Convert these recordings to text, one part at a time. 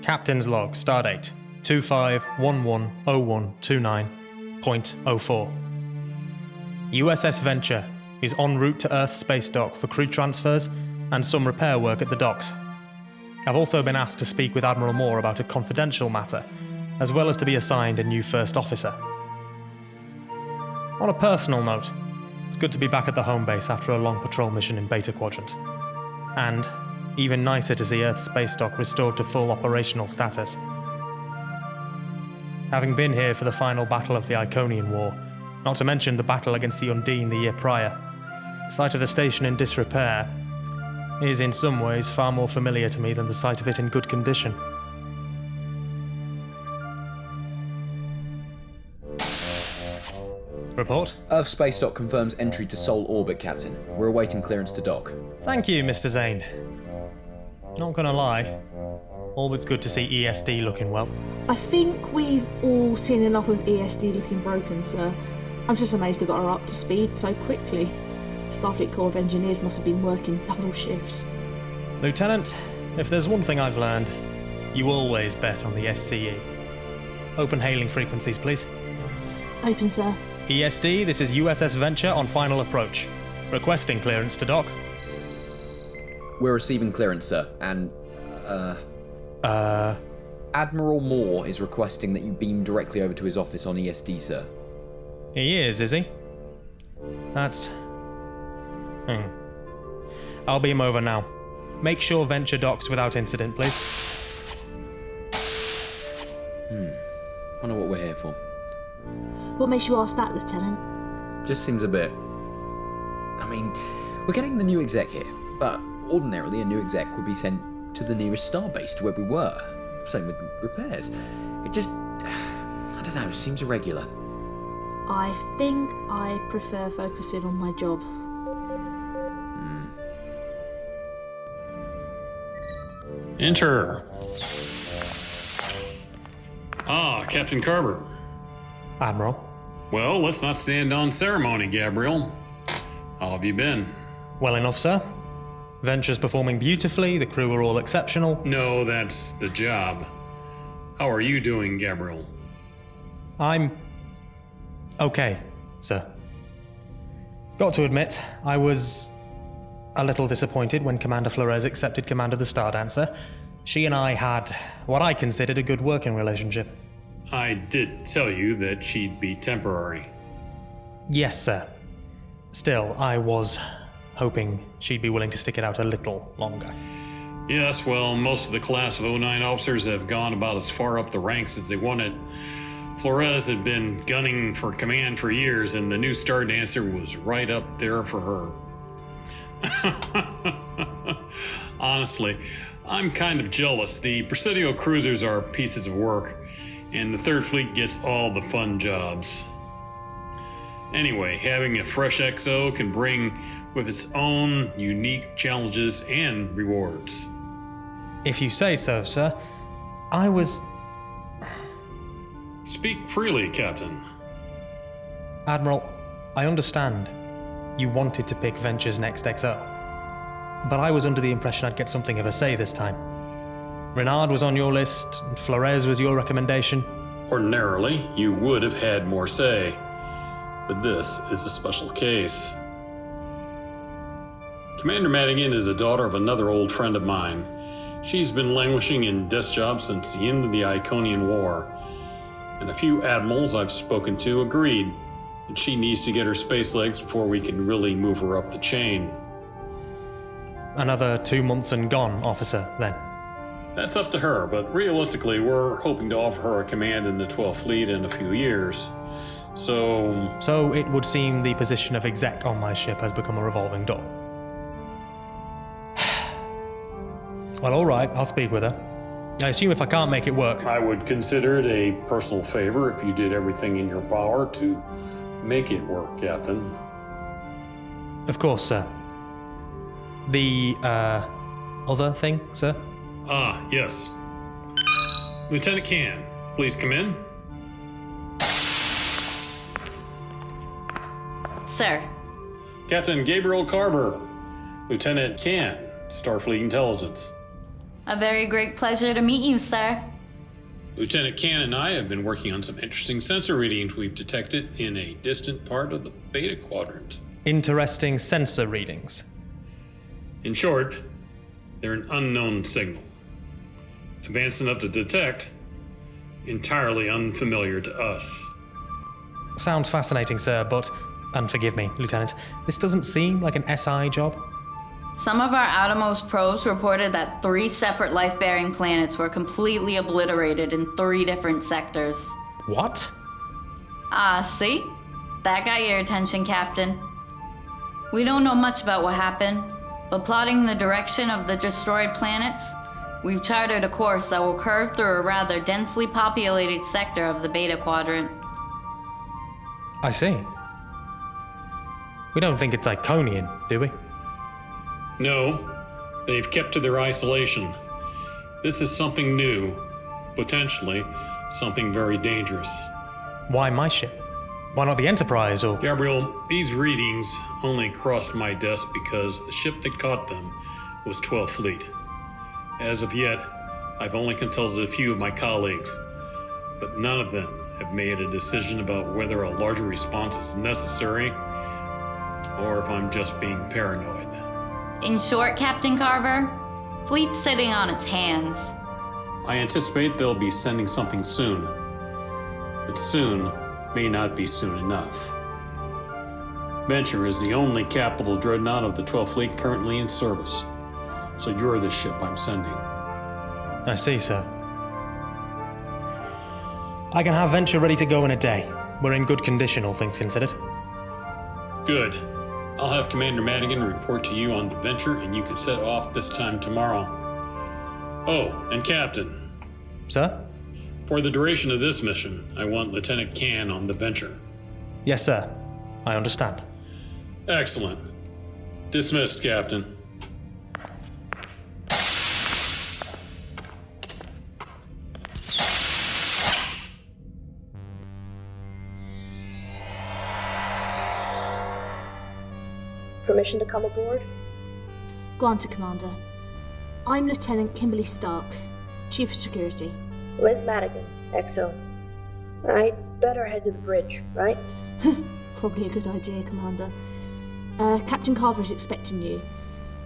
Captain's log, stardate 25110129.04. USS Venture is en route to Earth space dock for crew transfers and some repair work at the docks. I've also been asked to speak with Admiral Morr about a confidential matter, as well as to be assigned a new first officer. On a personal note, it's good to be back at the home base after a long patrol mission in Beta Quadrant. And even nicer to see Earth's space dock restored to full operational status. Having been here for the final battle of the Iconian War, not to mention the battle against the Undine the year prior, the sight of the station in disrepair is in some ways far more familiar to me than the sight of it in good condition. Report? Earth space dock confirms entry to Sol orbit, Captain. We're awaiting clearance to dock. Thank you, Mr. Zayn. Not gonna lie, always good to see ESD looking well. I think we've all seen enough of ESD looking broken, sir. I'm just amazed they got her up to speed so quickly. Starfleet Corps of Engineers must have been working double shifts. Lieutenant, if there's one thing I've learned, you always bet on the SCE. Open hailing frequencies, please. Open, sir. ESD, this is USS Venture on final approach. Requesting clearance to dock. We're receiving clearance, sir, and, Admiral Morr is requesting that you beam directly over to his office on ESD, sir. He is he? That's... I'll beam over now. Make sure Venture docks without incident, please. Wonder what we're here for. What makes you ask that, Lieutenant? Just seems a bit... I mean, we're getting the new exec here, but ordinarily a new exec would be sent to the nearest starbase to where we were. Same with repairs. It just... I don't know, seems irregular. I think I prefer focusing on my job. Enter. Ah, Captain Carver. Admiral. Well, let's not stand on ceremony, Gabriel. How have you been? Well enough, sir. Venture's performing beautifully, the crew are all exceptional. No, that's the job. How are you doing, Gabriel? I'm... okay, sir. Got to admit, I was a little disappointed when Commander Flores accepted command of the Stardancer. She and I had what I considered a good working relationship. I did tell you that she'd be temporary. Yes, sir. Still, I was hoping she'd be willing to stick it out a little longer. Yes, well, most of the class of 09 officers have gone about as far up the ranks as they wanted. Flores had been gunning for command for years, and the new Stardancer was right up there for her. Honestly, I'm kind of jealous. The Presidio cruisers are pieces of work, and the Third Fleet gets all the fun jobs. Anyway, having a fresh XO can bring with its own unique challenges and rewards. If you say so, sir. I was... Speak freely, Captain. Admiral, I understand you wanted to pick Venture's next XO, but I was under the impression I'd get something of a say this time. Renard was on your list, and Flores was your recommendation. Ordinarily, you would have had more say, but this is a special case. Commander Madigan is a daughter of another old friend of mine. She's been languishing in desk jobs since the end of the Iconian War, and a few admirals I've spoken to agreed that she needs to get her space legs before we can really move her up the chain. Another 2 months and gone, officer, then. That's up to her, but realistically, we're hoping to offer her a command in the 12th Fleet in a few years. So it would seem the position of exec on my ship has become a revolving door. Well, all right, I'll speak with her. I assume if I can't make it work... I would consider it a personal favor if you did everything in your power to make it work, Captain. Of course, sir. The, other thing, sir? Ah, yes. Lieutenant Kann, please come in. Sir. Captain Gabriel Carver, Lieutenant Kann, Starfleet Intelligence. A very great pleasure to meet you, sir. Lieutenant Kann and I have been working on some interesting sensor readings we've detected in a distant part of the Beta Quadrant. Interesting sensor readings. In short, they're an unknown signal. Advanced enough to detect, entirely unfamiliar to us. Sounds fascinating, sir, but, and forgive me, Lieutenant, this doesn't seem like an SI job. Some of our outermost probes reported that 3 separate life-bearing planets were completely obliterated in 3 different sectors. What? See? That got your attention, Captain. We don't know much about what happened, but plotting the direction of the destroyed planets, we've charted a course that will curve through a rather densely populated sector of the Beta Quadrant. I see. We don't think it's Iconian, do we? No, they've kept to their isolation. This is something new, potentially something very dangerous. Why my ship? Why not the Enterprise or... Gabriel, these readings only crossed my desk because the ship that caught them was 12th Fleet. As of yet, I've only consulted a few of my colleagues, but none of them have made a decision about whether a larger response is necessary or if I'm just being paranoid. In short, Captain Carver, Fleet's sitting on its hands. I anticipate they'll be sending something soon, but soon may not be soon enough. Venture is the only capital dreadnought of the 12th Fleet currently in service, so you're the ship I'm sending. I see, sir. I can have Venture ready to go in a day. We're in good condition, all things considered. Good. I'll have Commander Madigan report to you on the Venture, and you can set off this time tomorrow. Oh, and Captain. Sir? For the duration of this mission, I want Lieutenant Kann on the Venture. Yes, sir. I understand. Excellent. Dismissed, Captain. Permission to come aboard? Granted, Commander. I'm Lieutenant Kymberly Stark, Chief of Security. Liz Madigan, XO. I'd better head to the bridge, right? Probably a good idea, Commander. Captain Carver is expecting you.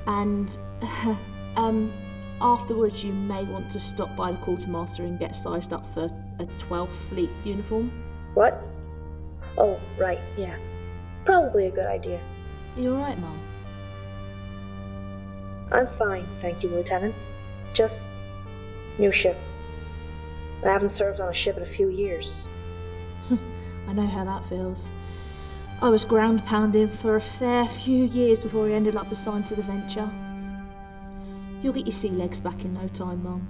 And, afterwards you may want to stop by the quartermaster and get sized up for a 12th Fleet uniform. What? Oh, right, yeah. Probably a good idea. You alright, Mom? I'm fine, thank you, Lieutenant. Just... new ship. I haven't served on a ship in a few years. I know how that feels. I was ground pounding for a fair few years before I ended up assigned to the Venture. You'll get your sea legs back in no time, Mum.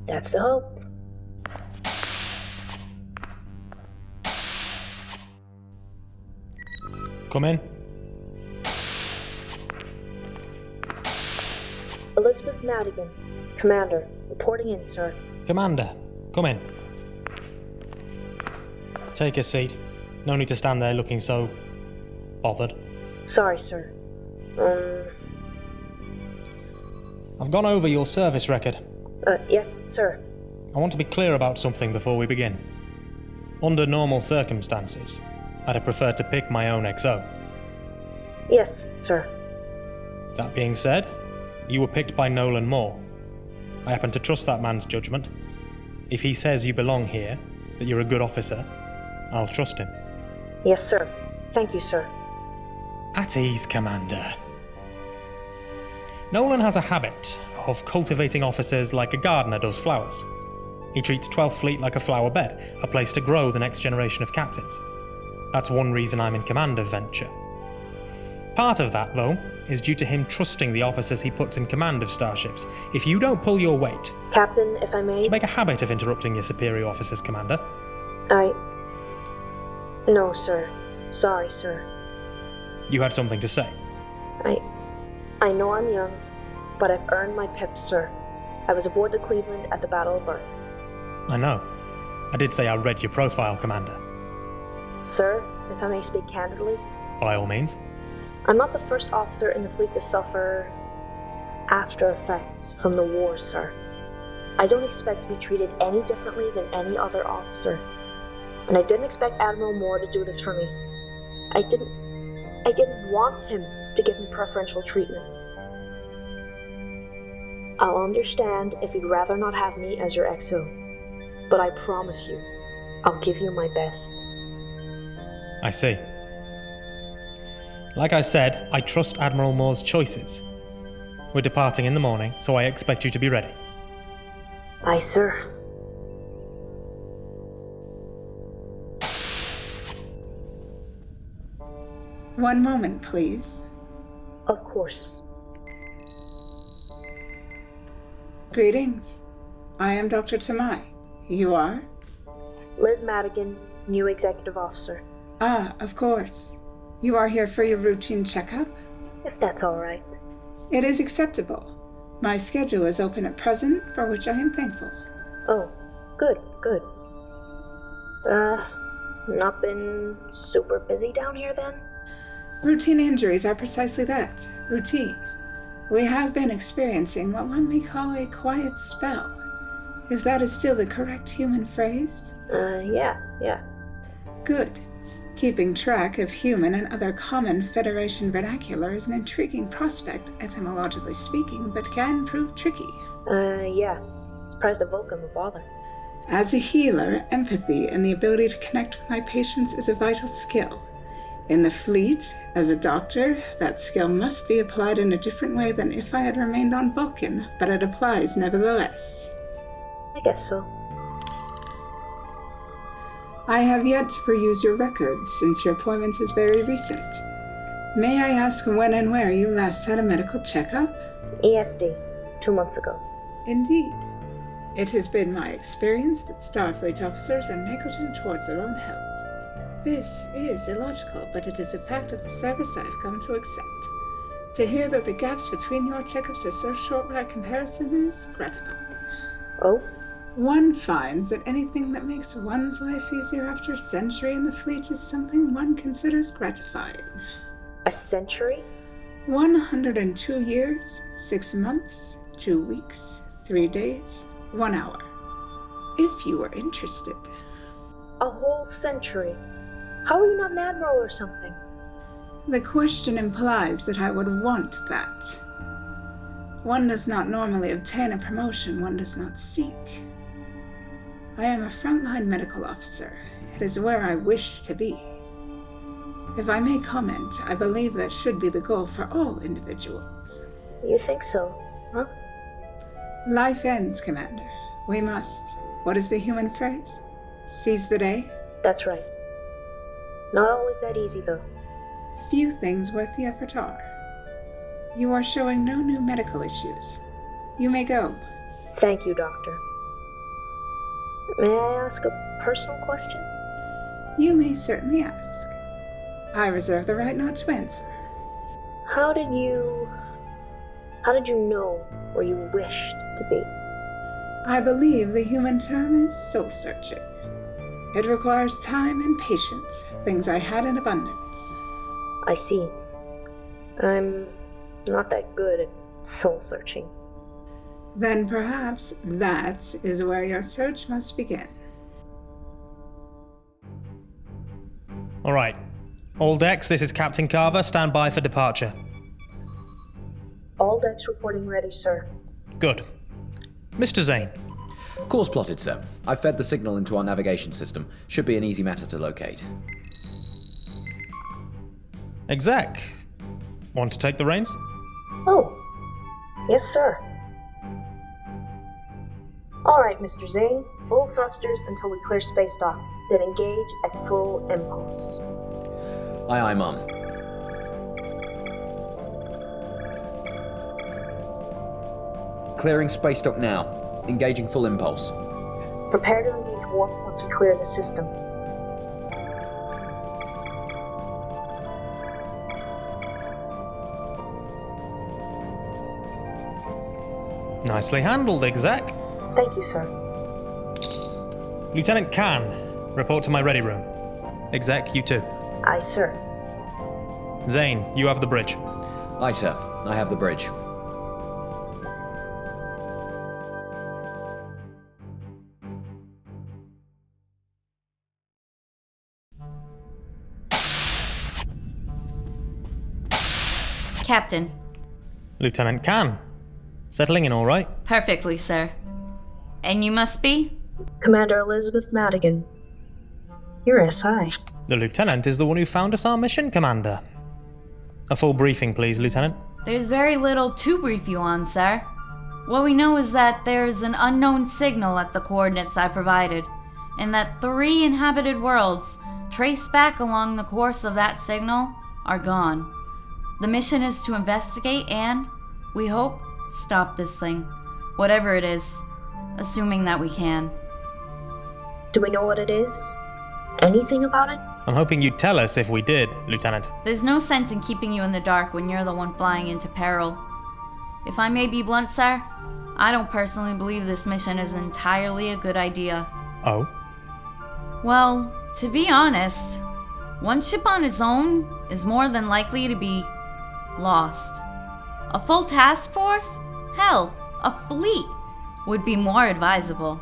That's the hope. Come in. Elizabeth Madigan, Commander, reporting in, sir. Commander, come in. Take a seat. No need to stand there looking so... bothered. Sorry, sir. I've gone over your service record. Yes, sir. I want to be clear about something before we begin. Under normal circumstances, I'd have preferred to pick my own XO. Yes, sir. That being said, you were picked by Nolan Morr. I happen to trust that man's judgment. If he says you belong here, that you're a good officer, I'll trust him. Yes, sir. Thank you, sir. At ease, Commander. Nolan has a habit of cultivating officers like a gardener does flowers. He treats 12th Fleet like a flower bed, a place to grow the next generation of captains. That's one reason I'm in command of Venture. Part of that, though, is due to him trusting the officers he puts in command of starships. If you don't pull your weight... Captain, if I may... To make a habit of interrupting your superior officers, Commander. No, sir. Sorry, sir. You had something to say. I know I'm young, but I've earned my pips, sir. I was aboard the Cleveland at the Battle of Earth. I know. I did say I read your profile, Commander. Sir, if I may speak candidly... By all means. I'm not the first officer in the fleet to suffer... after effects from the war, sir. I don't expect to be treated any differently than any other officer. And I didn't expect Admiral Morr to do this for me. I didn't want him to give me preferential treatment. I'll understand if you'd rather not have me as your XO. But I promise you, I'll give you my best. I see. Like I said, I trust Admiral Morr's choices. We're departing in the morning, so I expect you to be ready. Aye, sir. One moment, please. Of course. Greetings. I am Dr. Tamai. You are? Liz Madigan, new executive officer. Ah, of course. You are here for your routine checkup? If that's all right. It is acceptable. My schedule is open at present, for which I am thankful. Oh, good. Not been super busy down here then? Routine injuries are precisely that, routine. We have been experiencing what one may call a quiet spell. If that is still the correct human phrase? Yeah. Good. Keeping track of human and other common Federation vernacular is an intriguing prospect, etymologically speaking, but can prove tricky. Yeah. Surprised the Vulcan would bother. As a healer, empathy and the ability to connect with my patients is a vital skill. In the fleet, as a doctor, that skill must be applied in a different way than if I had remained on Vulcan, but it applies nevertheless. I guess so. I have yet to peruse your records, since your appointment is very recent. May I ask when and where you last had a medical checkup? ESD, 2 months ago. Indeed. It has been my experience that Starfleet officers are negligent towards their own health. This is illogical, but it is a fact of the service I have come to accept. To hear that the gaps between your checkups are so short by comparison is gratifying. Oh? One finds that anything that makes one's life easier after a century in the fleet is something one considers gratifying. A century? 102 years, 6 months, 2 weeks, 3 days, 1 hour. If you were interested. A whole century? How are you not an admiral or something? The question implies that I would want that. One does not normally obtain a promotion one does not seek. I am a frontline medical officer. It is where I wish to be. If I may comment, I believe that should be the goal for all individuals. You think so, huh? Life ends, Commander. We must, what is the human phrase? Seize the day? That's right. Not always that easy, though. Few things worth the effort are. You are showing no new medical issues. You may go. Thank you, Doctor. May I ask a personal question? You may certainly ask. I reserve the right not to answer. How did you know where you wished to be? I believe the human term is soul-searching. It requires time and patience, things I had in abundance. I see. I'm not that good at soul-searching. Then perhaps that is where your search must begin. All right. All decks, this is Captain Carver. Stand by for departure. All decks reporting ready, sir. Good. Mr. Zayn. Course plotted, sir. I've fed the signal into our navigation system. Should be an easy matter to locate. Exec. Want to take the reins? Oh, yes, sir. All right, Mr. Zayn. Full thrusters until we clear space dock. Then engage at full impulse. Aye, aye, Mum. Clearing space dock now. Engaging full impulse. Prepare to engage warp once we clear the system. Nicely handled, Exec. Thank you, sir. Lieutenant Kann, report to my ready room. Exec, you too. Aye, sir. Zayn, you have the bridge. Aye, sir. I have the bridge. Captain. Lieutenant Kann. Settling in all right? Perfectly, sir. And you must be? Commander Elizabeth Madigan. Your SI. The lieutenant is the one who found us our mission, Commander. A full briefing, please, Lieutenant. There's very little to brief you on, sir. What we know is that there's an unknown signal at the coordinates I provided, and that 3 inhabited worlds, traced back along the course of that signal, are gone. The mission is to investigate and, we hope, stop this thing. Whatever it is, assuming that we can. Do we know what it is? Anything about it? I'm hoping you'd tell us if we did, Lieutenant. There's no sense in keeping you in the dark when you're the one flying into peril. If I may be blunt, sir, I don't personally believe this mission is entirely a good idea. Oh? Well, to be honest, one ship on its own is more than likely to be lost. A full task force? Hell, a fleet would be more advisable.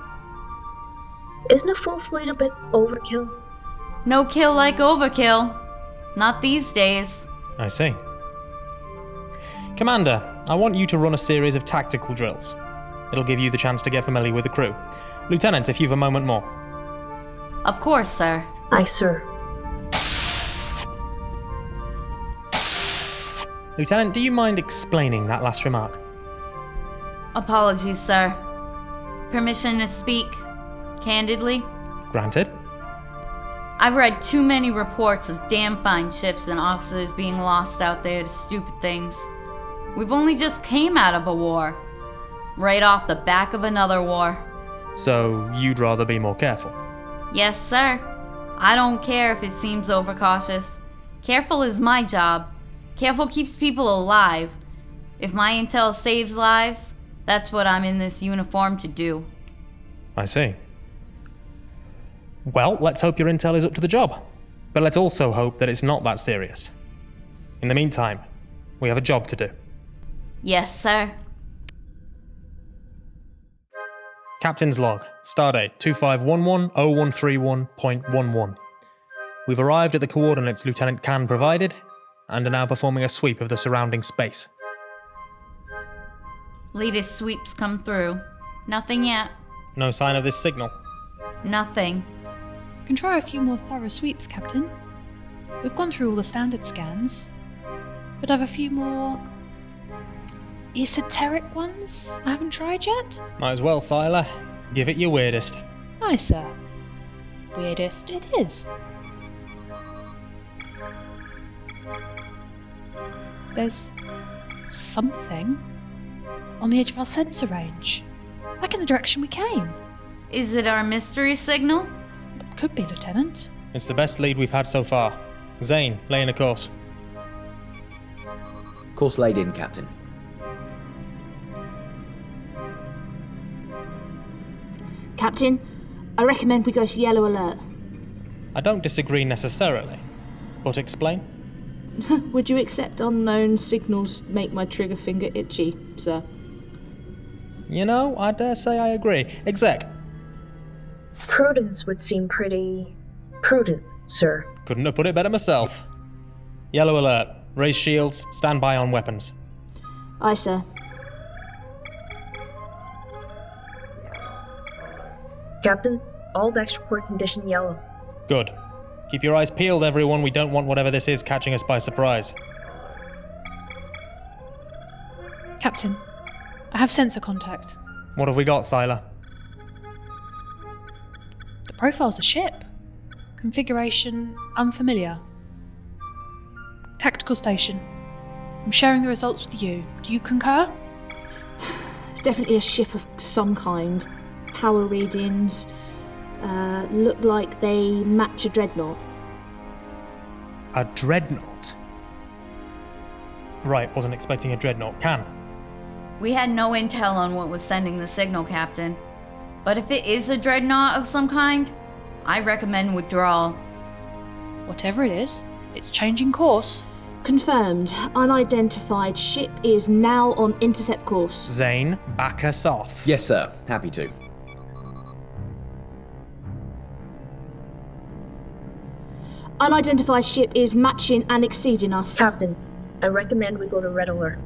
Isn't a full fleet a bit overkill? No kill like overkill. Not these days. I see. Commander, I want you to run a series of tactical drills. It'll give you the chance to get familiar with the crew. Lieutenant, if you've a moment more. Of course, sir. Aye, sir. Lieutenant, do you mind explaining that last remark? Apologies, sir. Permission to speak candidly? Granted. I've read too many reports of damn fine ships and officers being lost out there to stupid things. We've only just came out of a war. Right off the back of another war. So, you'd rather be more careful? Yes, sir. I don't care if it seems overcautious. Careful is my job. Careful keeps people alive. If my intel saves lives, that's what I'm in this uniform to do. I see. Well, let's hope your intel is up to the job. But let's also hope that it's not that serious. In the meantime, we have a job to do. Yes, sir. Captain's log, stardate 2511-0131.11. We've arrived at the coordinates Lieutenant Kann provided, and are now performing a sweep of the surrounding space. Latest sweeps come through. Nothing yet. No sign of this signal. Nothing. Can try a few more thorough sweeps, Captain. We've gone through all the standard scans, but I've a few more esoteric ones I haven't tried yet. Might as well, Syhla. Give it your weirdest. Aye, sir. Weirdest it is. There's something on the edge of our sensor range, back in the direction we came. Is it our mystery signal? Could be, Lieutenant. It's the best lead we've had so far. Zayn, lay in a course. Course laid in, Captain. Captain, I recommend we go to yellow alert. I don't disagree necessarily, but explain. Would you accept unknown signals make my trigger finger itchy, sir? You know, I dare say I agree. Exec. Prudence would seem pretty prudent, sir. Couldn't have put it better myself. Yellow alert. Raise shields. Stand by on weapons. Aye, sir. Captain, all decks report condition yellow. Good. Keep your eyes peeled, everyone. We don't want whatever this is catching us by surprise. Captain, I have sensor contact. What have we got, Syhla? The profile's a ship. Configuration unfamiliar. Tactical station. I'm sharing the results with you. Do you concur? It's definitely a ship of some kind. Power readings look like they match a dreadnought. A dreadnought? Right, wasn't expecting a dreadnought. Kann. We had no intel on what was sending the signal, Captain. But if it is a dreadnought of some kind, I recommend withdrawal. Whatever it is, it's changing course. Confirmed. Unidentified ship is now on intercept course. Zayn, back us off. Yes, sir. Happy to. Unidentified ship is matching and exceeding us. Captain, I recommend we go to Red Alert.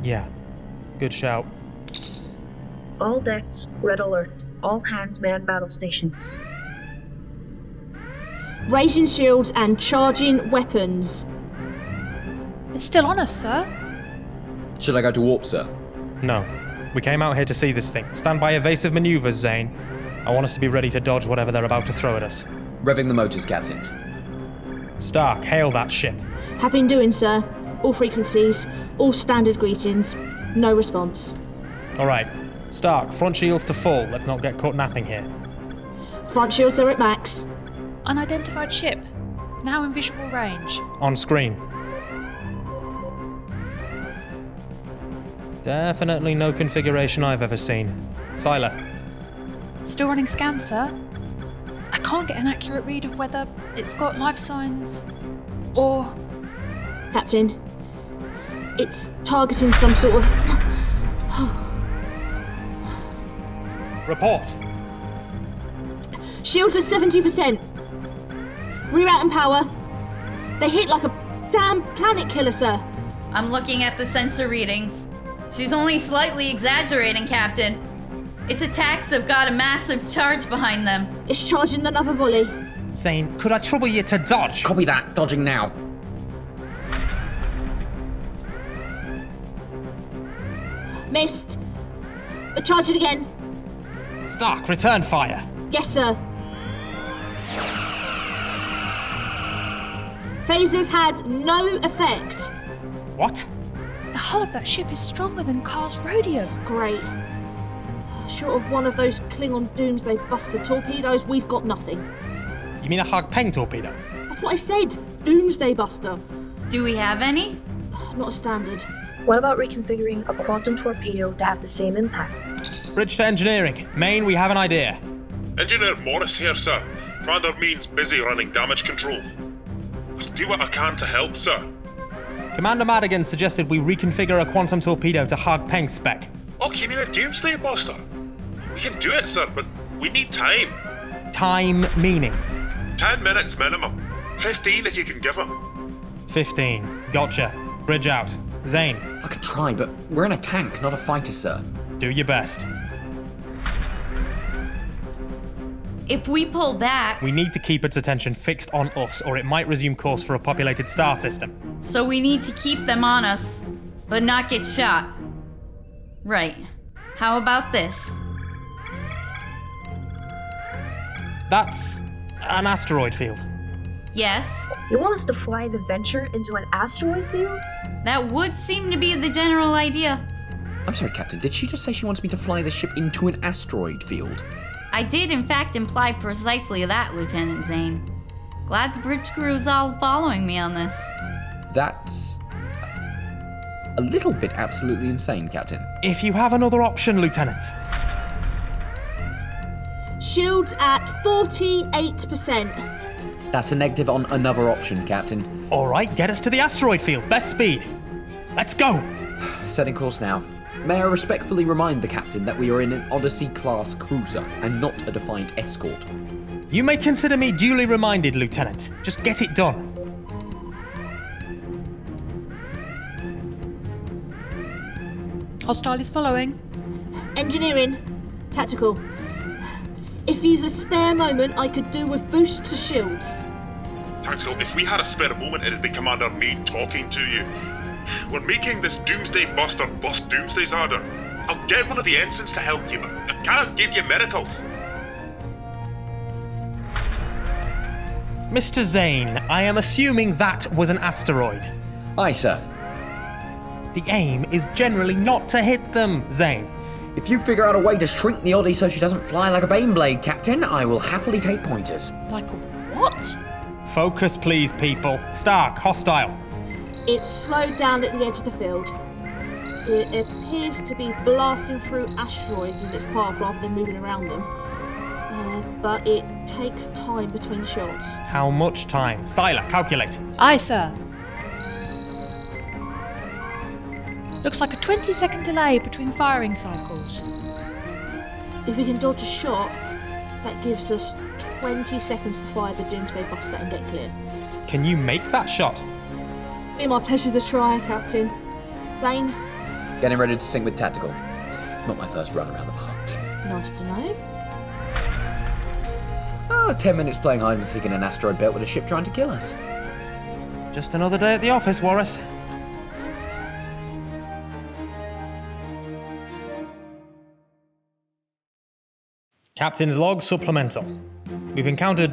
Yeah, good shout. All decks, Red Alert. All hands man battle stations. Raising shields and charging weapons. It's still on us, sir. Should I go to warp, sir? No. We came out here to see this thing. Stand by evasive maneuvers, Zayn. I want us to be ready to dodge whatever they're about to throw at us. Revving the motors, Captain. Stark, hail that ship. Have been doing, sir. All frequencies, all standard greetings. No response. Alright. Stark, front shields to full. Let's not get caught napping here. Front shields are at max. Unidentified ship. Now in visual range. On screen. Definitely no configuration I've ever seen. Syhla. Still running scans, sir. I can't get an accurate read of whether it's got life signs or... Captain, it's targeting some sort of... Report. Shields are 70%. Rerouting power. They hit like a damn planet killer, sir. I'm looking at the sensor readings. She's only slightly exaggerating, Captain. Its attacks have got a massive charge behind them. It's charging another volley. Zayn, could I trouble you to dodge? Copy that. Dodging now. Missed. Charging again. Stark, return fire. Yes, sir. Phasers had no effect. What? the hull of that ship is stronger than Car's rodeo. Great. Short of one of those Klingon Doomsday Buster torpedoes, we've got nothing. You mean a Hagpeng torpedo? That's what I said. Doomsday Buster. Do we have any? Not a standard. What about reconfiguring a quantum torpedo to have the same impact? Bridge to engineering. Main, we have an idea. Engineer Morris here, sir. Commander Mean's busy running damage control. I'll do what I can to help, sir. Commander Madigan suggested we reconfigure a quantum torpedo to Hagpeng spec. Oh, you mean a Doomsday Buster? We can do it, sir, but we need time. Time meaning? 10 minutes minimum. 15 if you can give 'em. 15. Gotcha. Bridge out. Zayn, I could try, but we're in a tank, not a fighter, sir. do your best. If we pull back, We need to keep its attention fixed on us, or it might resume course for a populated star system. so we need to keep them on us, but not get shot. Right. How about this? That's an asteroid field. Yes, You want us to fly the Venture into an asteroid field? that would seem to be the general idea. I'm sorry, Captain, did she just say she wants me to fly the ship into an asteroid field? I did, in fact, imply precisely that, Lieutenant Zayn. Glad the bridge crew is all following me on this. That's a little bit absolutely insane, Captain. If you have another option, Lieutenant. Shields at 48%. That's a negative on another option, Captain. All right, get us to the asteroid field. Best speed. Let's go. Setting course now. May I respectfully remind the Captain that we are in an Odyssey-class cruiser and not a Defiant escort. You may consider me duly reminded, Lieutenant. Just get it done. Hostile is following. Engineering. Tactical. If you've a spare moment, I could do with boosts to shields. Tactical, if we had a spare moment, it'd be Commander Mean talking to you. We're making this Doomsday Buster bust Doomsday's harder. I'll get one of the ensigns to help you, but I can't give you miracles. Mr. Zayn, I am assuming that was an asteroid. Aye, sir. The aim is generally not to hit them, Zayn. If you figure out a way to shrink the Oddie so she doesn't fly like a Baneblade, Captain, I will happily take pointers. Like a what? Focus, please, people. Stark, hostile. It's slowed down at the edge of the field. It appears to be blasting through asteroids in its path rather than moving around them. But it takes time between shots. How much time? Syhla, calculate. Aye, sir. Looks like a 20-second delay between firing cycles. If we can dodge a shot, that gives us 20 seconds to fire the Doomsday Buster and get clear. Can you make that shot? Be my pleasure to try, Captain. Zayn, Getting ready to sync with tactical. Not my first run around the park. nice to know. 10 minutes playing hide and seek in an asteroid belt with a ship trying to kill us. Just another day at the office, Waris. Captain's log supplemental. We've encountered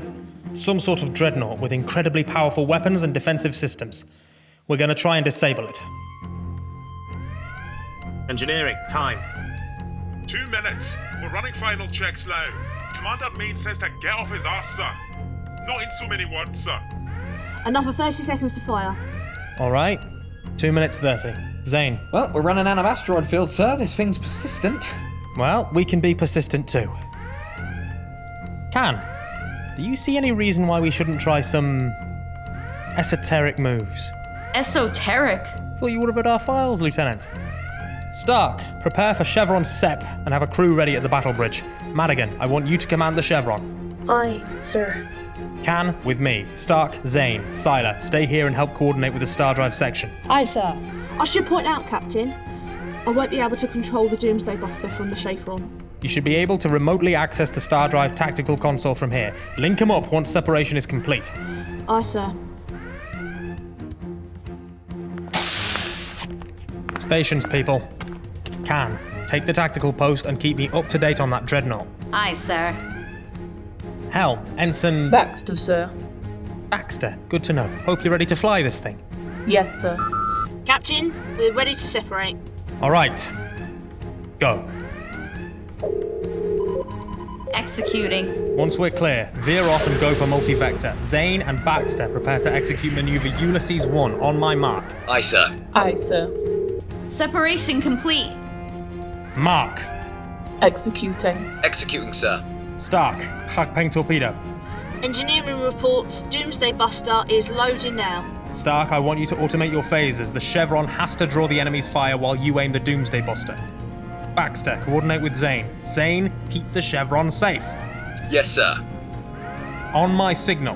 some sort of dreadnought with incredibly powerful weapons and defensive systems. We're going to try and disable it. Engineering, time. 2 minutes. We're running final checks now. Commander Main says to get off his arse, sir. Not in so many words, sir. Another 30 seconds to fire. Alright, 2 minutes 30. Zayn. Well, we're running out of asteroid field, sir. This thing's persistent. Well, we can be persistent too. Kann, do you see any reason why we shouldn't try some esoteric moves? Esoteric? Thought you would have read our files, Lieutenant. Stark, prepare for Chevron SEP and have a crew ready at the battle bridge. Madigan, I want you to command the Chevron. Aye, sir. Kann, with me. Stark, Zayn, Syhla, stay here and help coordinate with the Star Drive section. Aye, sir. I should point out, Captain, I won't be able to control the Doomsday Buster from the Chevron. You should be able to remotely access the Star Drive tactical console from here. Link them up once separation is complete. Aye, sir. Stations, people. Kann, take the tactical post and keep me up to date on that dreadnought. Aye, sir. Helm, Ensign Baxter, sir. Baxter, good to know. Hope you're ready to fly this thing. Yes, sir. Captain, we're ready to separate. Alright. Go. Executing. Once we're clear, veer off and go for multi-vector. Zayn and Baxter prepare to execute maneuver Ulysses 1 on my mark. Aye, sir. Aye, sir. Separation complete. Mark. Executing. Executing, sir. Stark, Hagpeng torpedo. Engineering reports Doomsday Buster is loading now. Stark, I want you to automate your phasers. The Chevron has to draw the enemy's fire while you aim the Doomsday Buster. Baxter, coordinate with Zayn. Zayn, keep the Chevron safe. Yes, sir. On my signal,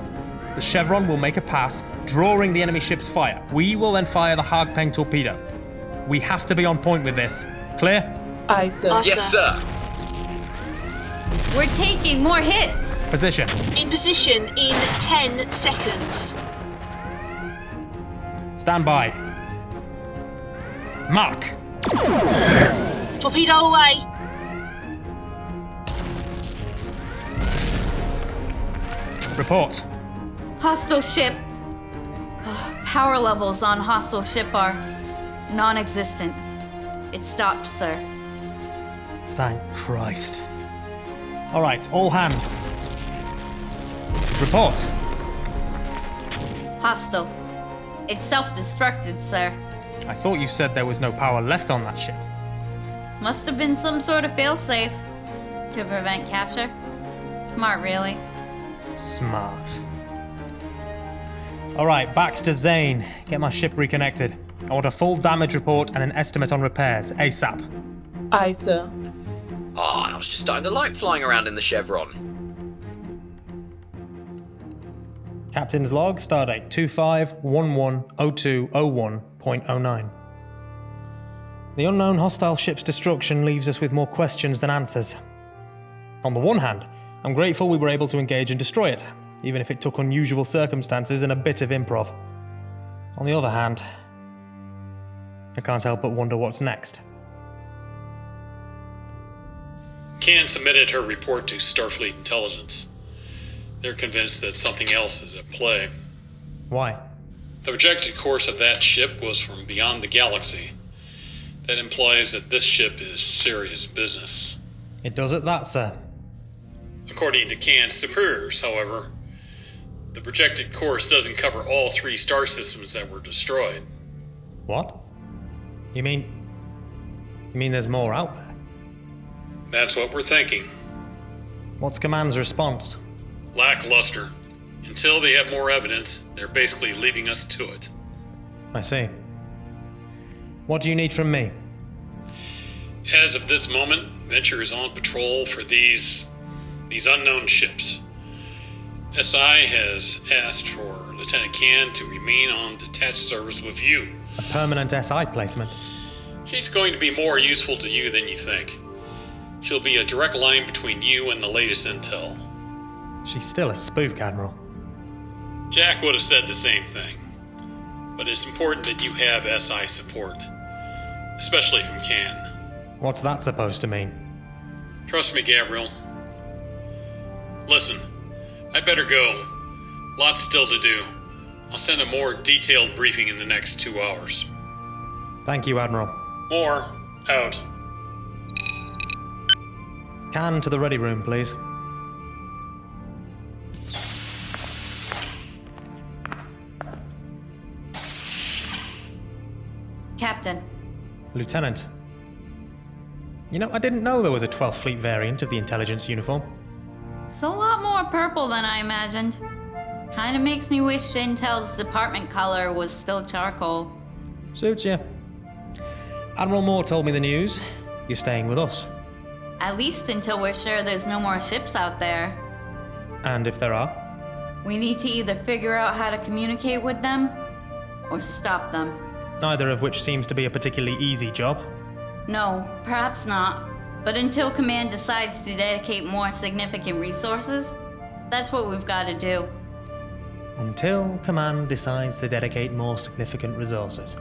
the Chevron will make a pass, drawing the enemy ship's fire. We will then fire the Hagpeng torpedo. We have to be on point with this. Clear? Aye, sir. Aye, Yes, sir. We're taking more hits. Position. In position in 10 seconds. Stand by. Mark. Torpedo away. Report. Hostile ship. Power levels on hostile ship are non-existent. It stopped, sir. Thank Christ. All right, all hands. Report. Hostile. It's self-destructed, sir. I thought you said there was no power left on that ship. Must have been some sort of failsafe to prevent capture. Smart, really. Smart. All right, Baxter, Zayn, get my ship reconnected. I want a full damage report and an estimate on repairs, ASAP. Aye, sir. I was just starting to like flying around in the Chevron. Captain's log, stardate 25110201.09. The unknown hostile ship's destruction leaves us with more questions than answers. On the one hand, I'm grateful we were able to engage and destroy it, even if it took unusual circumstances and a bit of improv. On the other hand, I can't help but wonder what's next. Kann submitted her report to Starfleet Intelligence. They're convinced that something else is at play. Why? The projected course of that ship was from beyond the galaxy. That implies that this ship is serious business. It does it that, sir. According to Kann's superiors, however, the projected course doesn't cover all 3 star systems that were destroyed. What? You mean there's more out there? That's what we're thinking. What's Command's response? Lackluster. Until they have more evidence, they're basically leaving us to it. I see. What do you need from me? As of this moment, Venture is on patrol for these unknown ships. SI has asked for Lieutenant Kann to remain on detached service with you. A permanent SI placement. She's going to be more useful to you than you think. She'll be a direct line between you and the latest intel. She's still a spook, Admiral. Jack would have said the same thing. But it's important that you have SI support. Especially from Kann. What's that supposed to mean? Trust me, Gabriel. Listen, I better go. Lots still to do. I'll send a more detailed briefing in the next 2 hours. Thank you, Admiral. Morr, out. Kann to the ready room, please. Captain. Lieutenant. You know, I didn't know there was a 12th Fleet variant of the intelligence uniform. It's a lot more purple than I imagined. Kinda makes me wish Intel's department color was still charcoal. Suits you. Admiral Morr told me the news. You're staying with us. At least until we're sure there's no more ships out there. And if there are? We need to either figure out how to communicate with them, or stop them. Neither of which seems to be a particularly easy job. No, perhaps not. But until Command decides to dedicate more significant resources, that's what we've got to do. Until Command decides to dedicate more significant resources.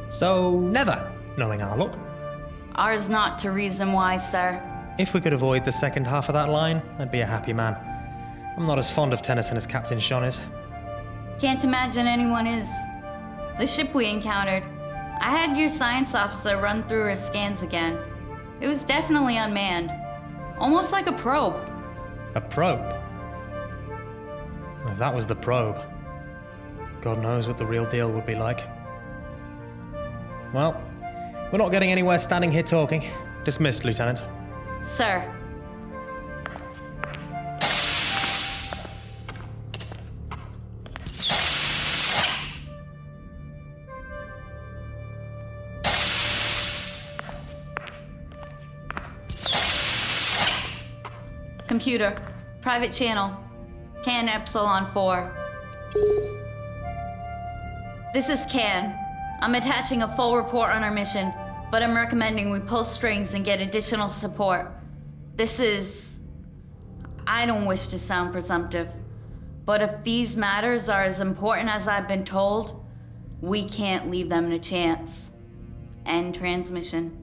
So, never, knowing our luck. Ours not to reason why, sir. If we could avoid the second half of that line, I'd be a happy man. I'm not as fond of Tennyson as Captain Sean is. Can't imagine anyone is. The ship we encountered, I had your science officer run through her scans again. It was definitely unmanned. Almost like a probe. A probe? If that was the probe, God knows what the real deal would be like. Well, we're not getting anywhere standing here talking. Dismissed, Lieutenant. Sir. Computer, private channel, Kann Epsilon 4. This is Kann. I'm attaching a full report on our mission, but I'm recommending we pull strings and get additional support. This is... I don't wish to sound presumptive, but if these matters are as important as I've been told, we can't leave them to chance. End transmission.